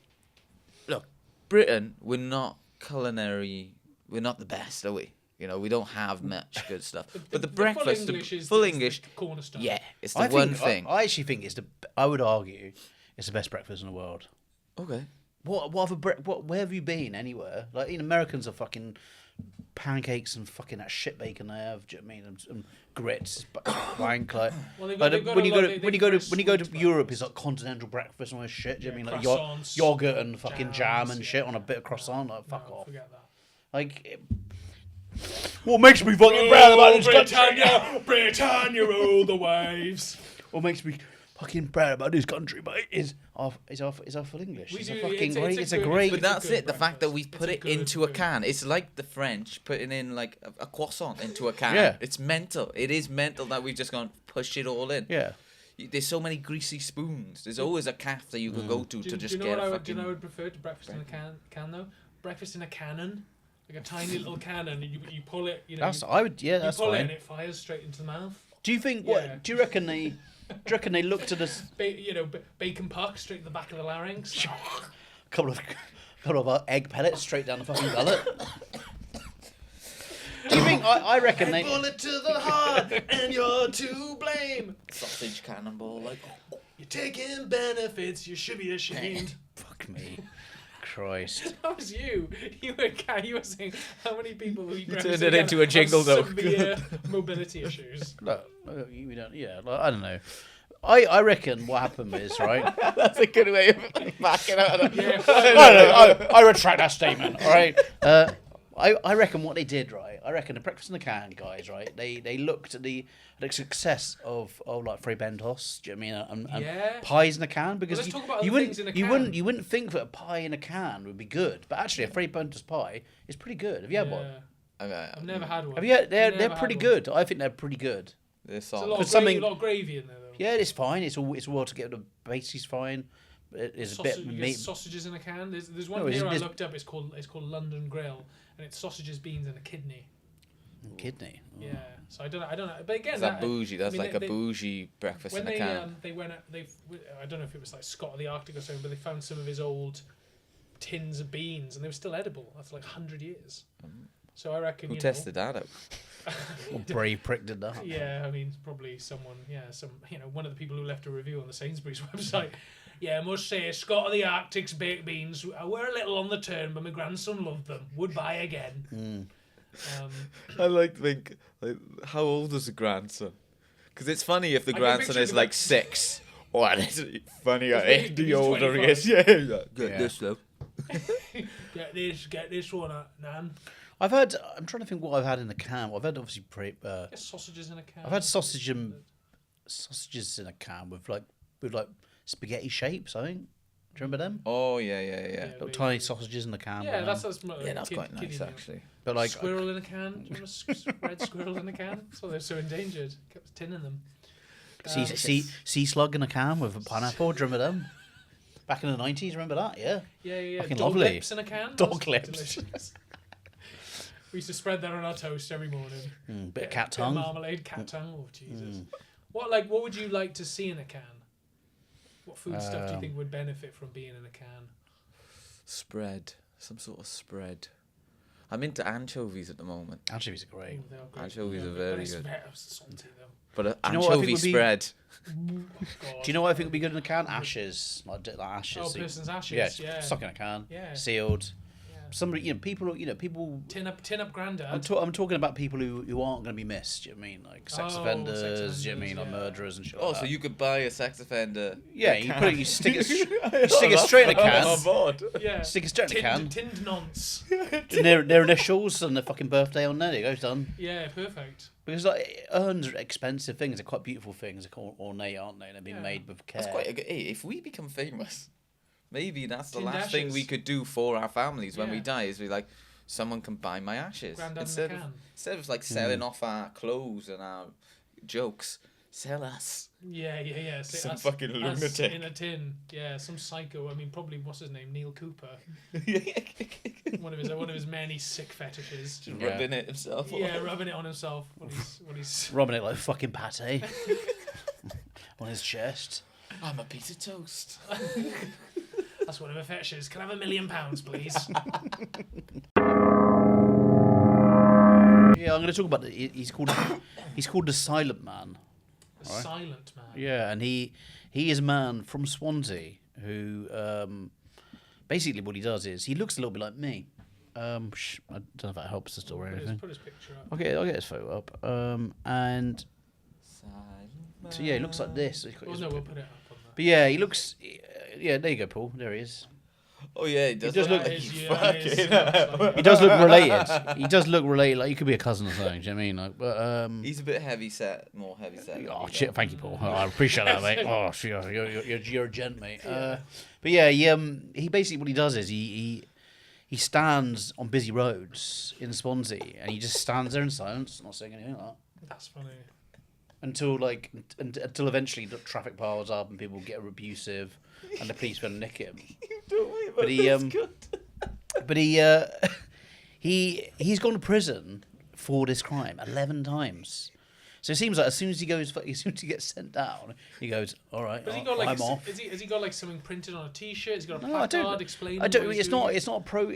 look, Britain, we're not culinary, we're not the best, are we? You know, we don't have much good stuff. But the breakfast, full English is full the English, cornerstone. yeah, it's the one thing. I actually think I would argue it's the best breakfast in the world. Okay. What other where have you been anywhere? Like, Americans are fucking pancakes and fucking that shit bacon they have. Do you know what I mean? And grits, wank like. Well, they've Like, got when a you lot- go they- to when you they've go got to a when you go to sweet Europe, it's like continental breakfast and all this shit. Do you know what I mean? Like croissants, yogurt and fucking jam jams, and yeah. shit on a bit of croissant. Like, fuck No, off. forget that. Like, what makes me fucking proud about this country? Britannia, Britannia rule the waves. What makes me fucking proud about this country, mate, is our full English. We It's do- a fucking it's a great. good- It's a great. But that's good it. The fact that breakfast. we It's put a it good into a food. can. It's like the French putting in like a croissant into a can. Yeah. It's mental. It is mental that we've just gone push it all in. Yeah. There's so many greasy spoons. There's always a cafe that you could go to Do just you know get what a I would? Do fucking. you know what I would prefer to breakfast in a can though? Breakfast in a cannon, like a tiny little cannon. And you pull it. You know. That's you, I would. Yeah, you that's pull it fine. and it fires straight into the mouth. Do you think? Yeah. What? Do you reckon they? Do you reckon they looked at us? Bacon puck straight in the back of the larynx. Couple of egg pellets straight down the fucking gullet. Do you think? I reckon they. Bullet to the heart, and you're to blame. Sausage cannonball, like. You're taking benefits. You should be ashamed. Fuck me, Christ. That was you. You were saying how many people who eat You breakfast turned it in a into can a jingle, have though. severe mobility issues. Look, we don't. Yeah, like, I don't know. I reckon what happened is right. That's a good way of backing out. Yeah. I retract that statement. All right. I reckon what they did, right? I reckon the breakfast in the can guys, right? They looked at the success of like Frey Bentos, do you know what I mean? And Yeah. pies in a can because let's talk about you other wouldn't things in a you can. wouldn't think that a pie in a can would be good, but actually a Frey Bentos pie is pretty good. Have you had one? I've never had one. Have you? They're Never had pretty one. good. I think they're pretty good. They're There's a soft. lot For of, something- a lot of gravy in there though. Yeah, it's fine. It's well to get the bases fine. It's a bit You get meat. sausages in a can. There's one No, here I there's- looked up. It's called London Grill, and it's sausages, beans, and a kidney. Kidney. Oh. Yeah. So I don't know. But again, Is that bougie? That's I mean, like a bougie breakfast when in a they can. they went I don't know if it was like Scott of the Arctic or something, but they found some of his old tins of beans and they were still edible after like 100 years. So I reckon Who you tested that out? What brave prick did that? Yeah, I mean probably someone. Yeah, one of the people who left a review on the Sainsbury's website. Yeah, I must say, Scott of the Arctic's baked beans were a little on the turn, but my grandson loved them. Would buy again. I like to think, like, how old is the grandson? Because it's funny if the I can grandson picture is him like like- 6. Oh, and it's funny If the he's older he 25. is. Yeah, he's like, get Yeah. this, love. Get this one, Nan. I'm trying to think what I've had in a can. I've had obviously Get sausages in a can. I've had sausages in a can with like spaghetti shapes. I think. Do you remember them? Oh, yeah. Little tiny sausages in a can. Yeah, with that's them. Yeah, that's quite nice, actually. But like squirrel in a can. Do you want a red squirrel in a can? So they're so endangered. Kept tinning them. sea slug in a can with a pineapple. Do you remember them? Back in the 90s, remember that? Yeah. Yeah. Fucking Dog lovely. lips in a can. Dog That's lips. delicious. We used to spread that on our toast every morning. Bit of cat Bit of tongue. marmalade, cat tongue. Oh Jesus! What would you like to see in a can? What food stuff do you think would benefit from being in a can? Spread. Some sort of spread. I'm into anchovies at the moment. Anchovies are great. Ooh, they are great. Anchovies are But very it's good. very salty though. But an you know what I think anchovy would be- spread. God. Do you know what I think would be good in a can? Ashes. Like ashes. Oh, So you- person's ashes. Yeah, Yeah. stuck in a can. Yeah. Sealed. Yeah. Somebody, people. Tin up, granddad. I'm talking about people who aren't going to be missed. Do you know what I mean, like sex Oh, offenders? sex Do you know what I mean, like offenders, yeah. murderers and shit. Oh, like so that. you could buy a sex offender. Yeah, in a you can. put it, you stick it, stick it straight in a I'm on can. board. Yeah. Stick it straight in a can. Tinned nonce. And their initials and their fucking birthday on there. There you go, done. Yeah, perfect. Because like urns are expensive things. They're quite beautiful things. They're quite ornate, aren't they? They've been Yeah. made with care. That's quite a good. Hey, if we become famous, maybe that's the Tinned last thing ashes. we could do for our families when we Yeah. die. Is be like, someone can buy my ashes Granddad in a instead of can. like selling off our clothes and our jokes. Sell us. Yeah. So Some us- fucking us lunatic. in a tin. Yeah, some psycho. I mean, probably what's his name? Neil Cooper. One of his many sick fetishes. Just Yeah. rubbing it himself. Yeah, rubbing it on himself when he's. Rubbing it like fucking pate on his chest. I'm a piece of toast. That's one of her fetishes. Can I have £1 million, please? Yeah, I'm going to talk about he's called the Silent Man. The Silent Man. Yeah, and he is a man from Swansea who basically what he does is he looks a little bit like me. I don't know if that helps the story or anything. Put his picture up. I'll get his photo up. And so yeah, he looks like this. Oh no, we'll put it up on that. But yeah, he looks. Yeah, there you go, Paul. There he is. Oh yeah, he does, does look look- like That is- you yeah, that is- fucking that's like- He does look related. He does look related. Like you could be a cousin or something. Do you know what I mean? Like, but He's a bit heavy set, more heavy set. oh shit! Thank you, Paul. Oh, I appreciate that, mate. Oh, sure, you're a gent, mate. But yeah, he basically what he does is he stands on busy roads in Swansea and he just stands there in silence, not saying anything like that. That's funny. Until eventually the traffic piles up and people get abusive and the police will nick him. But he's gone to prison for this crime 11 times. So it seems like as soon as he gets sent down, he goes, all right, Has he got like I'm off. has he got like something printed on a T-shirt? Has he got a No, I placard don't. explaining? I don't. what he's It's doing? not. It's not a pro.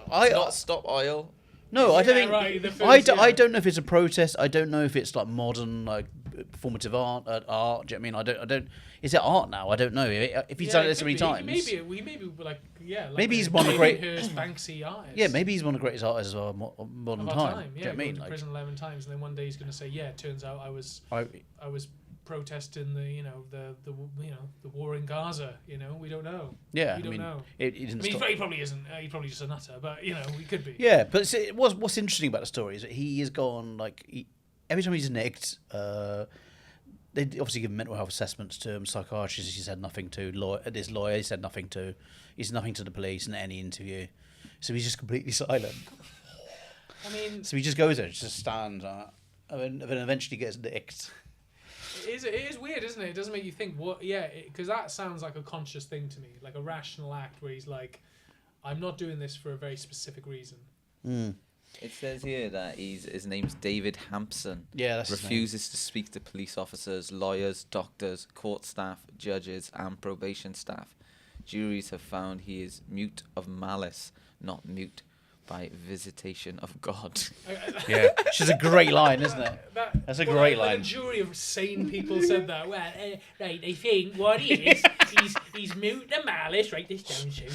Not stop oil. No, I don't Yeah, think. right, the I first, I yeah. don't know if it's a protest. I don't know if it's like modern, like performative art. Do you know what I mean? I don't. Is it art now? I don't know. If he's done it so many times, Maybe like Maybe he's a one of the great- David Hirst, Banksy artist. yeah, maybe he's one of the greatest artists of our modern of our time. Yeah, Do you know what I mean? to Like, prison 11 times, and then one day he's going to say, "Yeah, it turns out I was protesting the war in Gaza." You know, we don't know. yeah, we I don't mean, know. it didn't I mean, stop. he probably isn't. He's probably just a nutter, but you know, he could be. Yeah, but what's interesting about the story is that he has gone every time he's nicked. They obviously give mental health assessments to him. Psychiatrists he said nothing to. This lawyer he said nothing to. He's nothing to the police in any interview. So he's just completely silent. I mean, So he just goes there, just stands, and then eventually gets nicked. it is weird, isn't it? It doesn't make you think what. Yeah, because that sounds like a conscious thing to me, like a rational act where he's like, "I'm not doing this for a very specific reason." It says here that his name's David Hampson. Yeah, that's his name. Refuses to speak to police officers, lawyers, doctors, court staff, judges, and probation staff. Juries have found he is mute of malice, not mute by visitation of God. Yeah, which is a great line, isn't it? That's a great like line. a jury of sane people said that. Well, right, they think what he is, he's mute the malice. Right, this down shoot.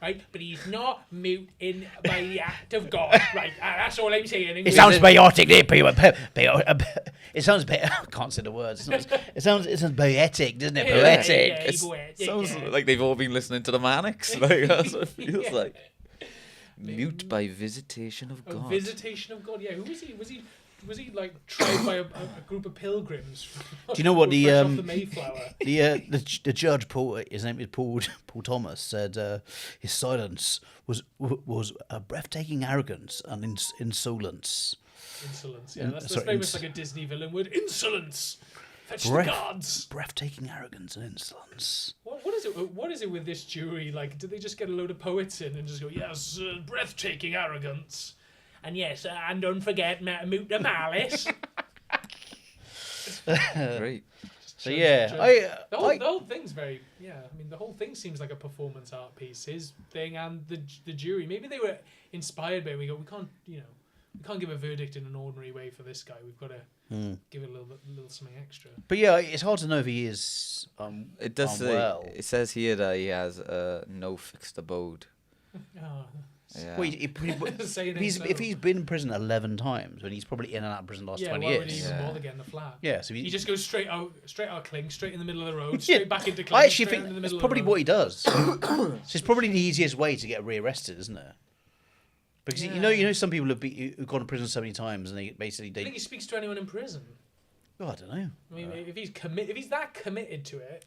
right? But he's not mute in by the act of God, right? That's all I'm saying. It sounds biotic, it sounds I can't say the words. It sounds poetic, doesn't it? Poetic. Yeah, poetic, Sounds yeah. like they've all been listening to the Manics. Like, that's what it feels like. Mute by visitation of A God. visitation of God. Yeah, who was he? Was he like tried by a group of pilgrims? Do you know what fresh off the Mayflower? the judge Paul, his name is Paul Thomas, said his silence was a breathtaking arrogance and insolence. Insolence. Yeah, that's very much like a Disney villain word. Insolence. Fetch the guards. Breathtaking arrogance and insolence. What is it? What is it with this jury? Like, did they just get a load of poets in and just go, yes, breathtaking arrogance, and yes, and don't forget Moot the Malice. Great. So yeah, the whole thing's very I mean, the whole thing seems like a performance art piece. His thing and the jury. Maybe they were inspired by it. We can't we can't give a verdict in an ordinary way for this guy. We've got to give it a little something extra. But yeah, it's hard to know if he is. It does say, unwell. it says here that he has no fixed abode. Oh, Yeah. Well, saying if he's been in prison 11 times, when he's probably in and out of prison the last 20 why years. would he even bother getting a flat? Yeah, so he just goes straight out Cling, straight in the middle of the road, Yeah. straight back into Cling. I actually straight think into the that's middle probably of the what he does. So it's probably the easiest way to get rearrested, isn't it? Because you know, some people who've gone to prison so many times, and they basically I think he speaks to anyone in prison. Oh, I don't know. I mean, if he's that committed to it.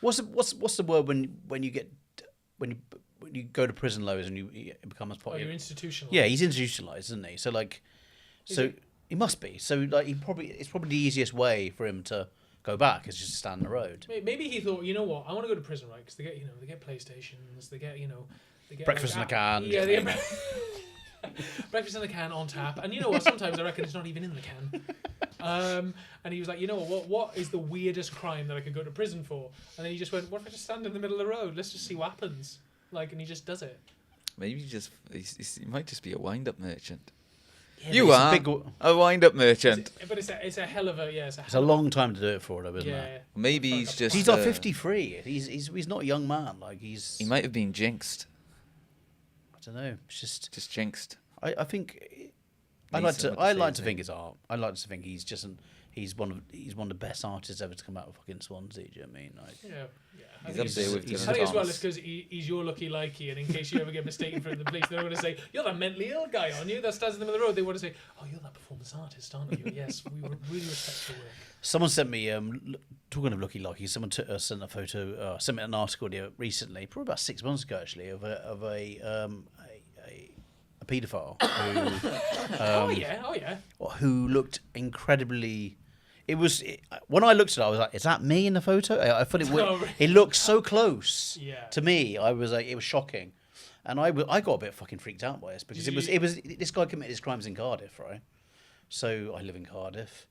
What's the word when you go to prison, lows and you become as part of you're institutionalized. Yeah, he's institutionalized, isn't he? So he must be. So like it's probably the easiest way for him to go back is just to stand on the road. Maybe he thought, you know what, I want to go to prison, right? Because they get PlayStations, they get Breakfast in a can. Yeah, they get breakfast in the can on tap, and you know what? Sometimes I reckon it's not even in the can. And he was like, you know what is the weirdest crime that I could go to prison for? And then he just went, what if I just stand in the middle of the road? Let's just see what happens. Like, and he just does it. Maybe he might just be a wind-up merchant. Yeah, you are a wind-up merchant. But it's a hell of a It's a long time to do it for, though, isn't it? Yeah. Maybe he's like 53. He's not a young man. Like he might have been jinxed. I don't know. It's just jinxed. I think I like to think it's art. I like to think he's one of the best artists ever to come out of fucking Swansea. Do you know what I mean? Like, yeah. He's up there with Dylan I think as well Thomas. it's because he's your lucky likey, and in case you ever get mistaken for the police, they're going to say, you're that mentally ill guy, aren't you? That stands in the middle of the road. They want to say, oh, you're that performance artist, aren't you? Yes, we really respect your work. someone sent me talking of lucky likey. Someone sent a photo, sent me an article recently, probably about 6 months ago actually, of a paedophile who looked incredibly. When I looked at it, I was like, "Is that me in the photo?" I thought it looked so close to me. I was like, it was shocking, and I got a bit fucking freaked out by this because it was this guy committed his crimes in Cardiff, right? So I live in Cardiff,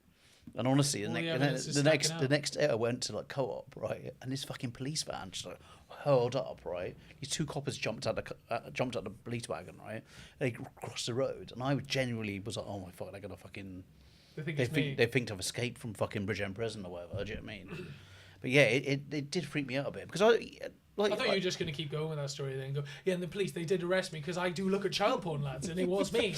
and honestly, the next day I went to like Co-op, right, and this fucking police van just like hurled up, right. These two coppers jumped out the police wagon, right. They crossed the road, and I genuinely was like, "Oh my fuck, they're gonna fucking." They think I've escaped from fucking Bridgend prison or whatever. Do you know what I mean? But yeah, it did freak me out a bit because I thought you were just going to keep going with that story then and go, yeah, and the police, they did arrest me because I do look at child porn, lads, and it was me.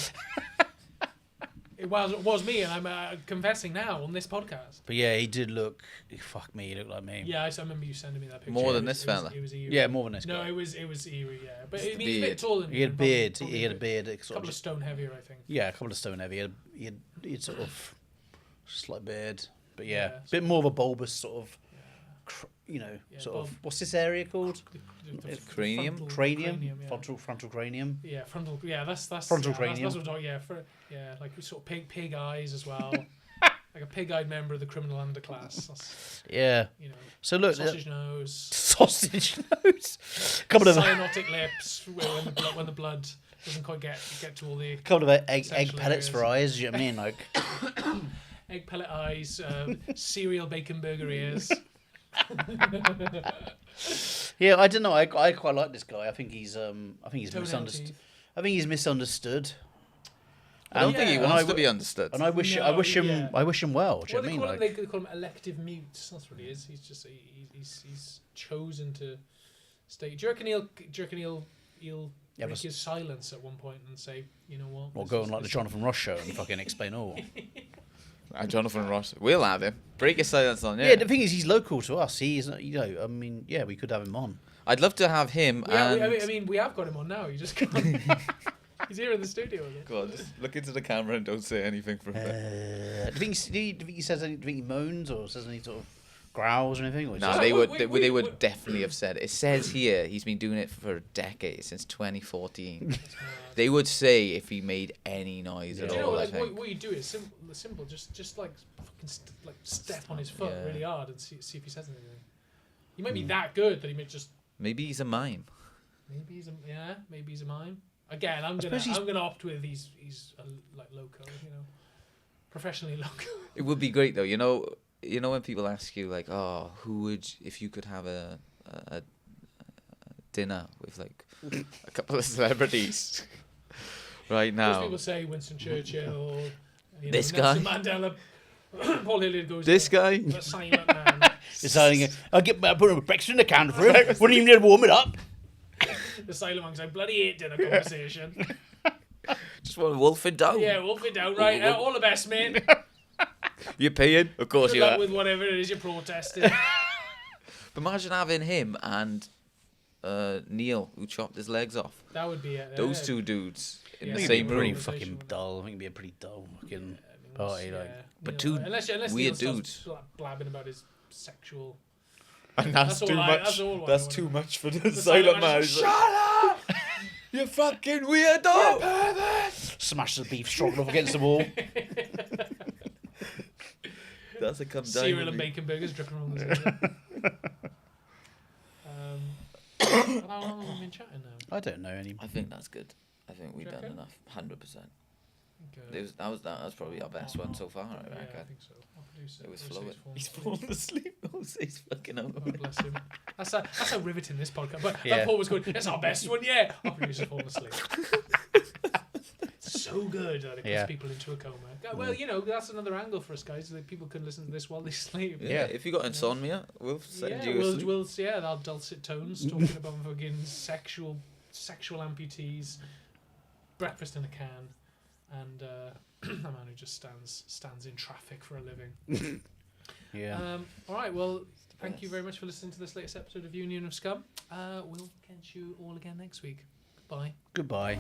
It was me, and I'm confessing now on this podcast. But yeah, he did look. Fuck me, he looked like me. Yeah, I remember you sending me that picture. More than this fella. It was eerie. Yeah, more than this guy. No, it was eerie. Yeah, but I mean, he's a bit taller than me. He had a beard. Probably He had a beard. A couple of stone heavier, I think. Yeah, a couple of stone heavy. He had sort of slight beard, but yeah, a bit more of a bulbous sort of. Sort of. What's this area called? Cranium. Cranium. Frontal cranium. Yeah, frontal. Yeah, that's frontal cranium. That's what I'm talking. Like sort of pig eyes as well. Like a pig-eyed member of the criminal underclass. That's, yeah. So look, sausage nose. Sausage nose. Couple of cyanotic lips when the blood doesn't quite get to all the. Couple of egg pellets for eyes. You know what I mean? Like egg pellet eyes, cereal bacon burger ears. Yeah, I don't know. I quite like this guy. I think he's misunderstood. I think he's misunderstood. I don't think he wants to be understood. And I wish him well. Do you know what I mean? They call him elective mutes. That's what he is. He's just he's chosen to state. Do you reckon he'll Yeah, break but- his silence at one point and say, you know what? Or this go is- on like the this- Jonathan Ross show and fucking explain all. Jonathan Ross. We'll have him. Break his silence on. Yeah, the thing is, he's local to us. He is, you know, I mean, yeah, we could have him on. I'd love to have him. Yeah, and I mean, we have got him on now. You just can't. He's here in the studio with us. Go on, just look into the camera and don't say anything for a bit. Do you think he says anything? Do you think he moans or says any sort of growls or anything? Or No, just- they would. we- They would definitely have said it. It says here he's been doing it for a decade, since 2014. They would say if he made any noise Yeah. at Do you know, all. I like, think. what you do is simple. Just like fucking like step on his foot Yeah. really hard and see if he says anything. He might be that good that he may just. Maybe he's a mime. Maybe he's a mime. Again, I'm suppose he's- gonna opt with he's like loco, you know, professionally loco. It would be great though. You know when people ask you like, oh, who would if you could have a dinner with like a couple of celebrities right Most now. people say Winston Churchill, you know, This Nelson guy. Mandela. Paul Hilleard goes. This guy. The silent man. deciding, I put a breakfast in the can for him. Wouldn't even need to warm it up. The silent man's like bloody hate dinner conversation. Just want to wolf it down. Yeah, wolf it down, right? All the best, mate. You're paying, of course Good you luck are. with whatever it is you're protesting. But imagine having him and Neil, who chopped his legs off. That would be it. Those two dudes in Yeah, the I think same it'd be pretty room. fucking dull. I think it'd be a pretty dull fucking party. Like, But Neil, two unless weird Neil starts dudes. blabbing about his sexual. And That's all I- that's all I That's wanna too know. much for the The silent man. is He's like, like, shut up! you fucking weirdo! smash the beef stroganoff off against the wall. That's a come down. Cereal with and me. bacon burgers dripping on the ceiling. How long have we been chatting now? I don't know any. I think that's good. I think we've Do you done reckon? enough. 100%. Okay. That was probably our best one so far. I Yeah, I reckon. think so. Our producer, It was also flowing. is He's fallen asleep. He's fucking out. Oh, bless him. That's how riveting this podcast. But Yeah. that Paul was going, that's our best one, yeah. Our producer's fallen asleep. It's so good that it puts Yeah. people into a coma. Well, you know, that's another angle for us guys. That people can listen to this while they sleep. Yeah, if you got insomnia, we'll send Yeah, you a sleep. we'll our dulcet tones talking about fucking sexual amputees, breakfast in a can, and a man who just stands in traffic for a living. Yeah. All right, well, thank you very much for listening to this latest episode of Union of Scum. We'll catch you all again next week. Bye. Goodbye.